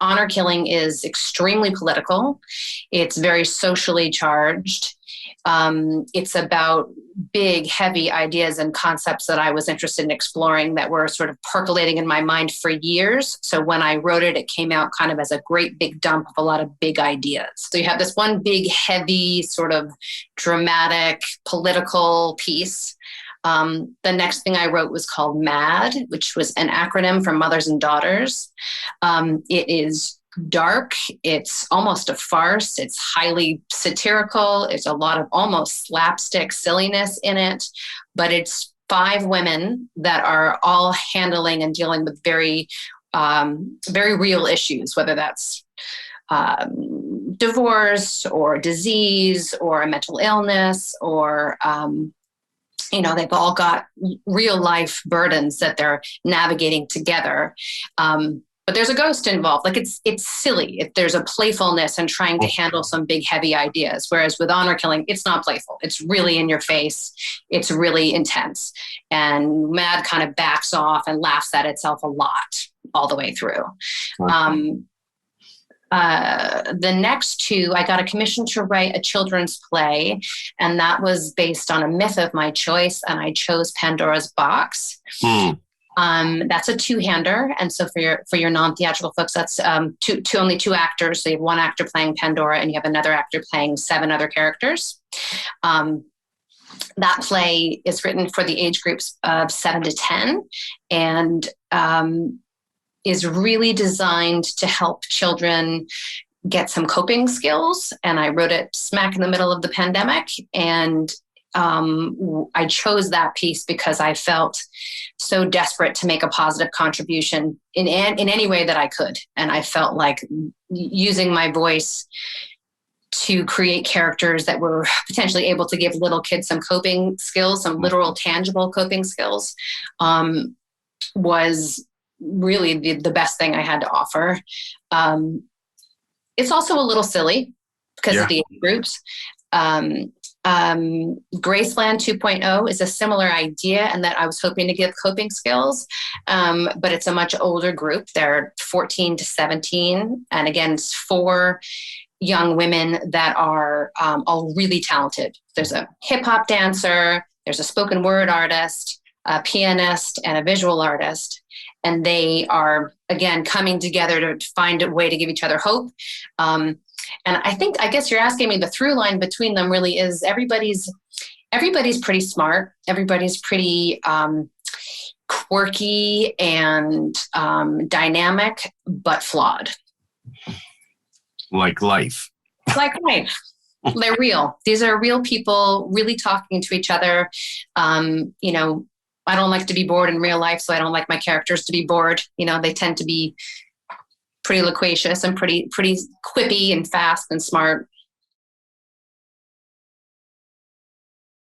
Honor Killing is extremely political. It's very socially charged. It's about big, heavy ideas and concepts that I was interested in exploring that were sort of percolating in my mind for years. So when I wrote it, it came out kind of as a great big dump of a lot of big ideas. So you have this one big, heavy, sort of dramatic, political piece. The next thing I wrote was called MAD, which was an acronym for Mothers and Daughters. It is dark. It's almost a farce. It's highly satirical. It's a lot of almost slapstick silliness in it, but it's 5 women that are all handling and dealing with very, very real issues, whether that's divorce or disease or a mental illness or, they've all got real life burdens that they're navigating together. But there's a ghost involved. Like it's silly. There's a playfulness in trying to handle some big, heavy ideas. Whereas with Honor Killing, it's not playful. It's really in your face. It's really intense. And MAD kind of backs off and laughs at itself a lot all the way through. The next 2, I got a commission to write a children's play, and that was based on a myth of my choice, and I chose Pandora's Box. That's a 2-hander, and so for your non-theatrical folks, that's only 2 actors. So you have 1 actor playing Pandora, and you have another actor playing 7 other characters. That play is written for the age groups of 7 to 10, and is really designed to help children get some coping skills. And I wrote it smack in the middle of the pandemic. And I chose that piece because I felt so desperate to make a positive contribution in any way that I could. And I felt like using my voice to create characters that were potentially able to give little kids some coping skills, some literal, tangible coping skills, was really the best thing I had to offer. It's also a little silly because of the age groups. Graceland 2.0 is a similar idea, and that I was hoping to give coping skills, but it's a much older group. They're 14 to 17, and again, it's 4 young women that are all really talented. There's a hip hop dancer, there's a spoken word artist, a pianist, and a visual artist. And they are, again, coming together to find a way to give each other hope. And I guess you're asking me, the through line between them really is everybody's pretty smart. Everybody's pretty quirky and dynamic, but flawed. Like life. Like life. They're real. These are real people really talking to each other. I don't like to be bored in real life, so I don't like my characters to be bored. They tend to be pretty loquacious and pretty quippy and fast and smart.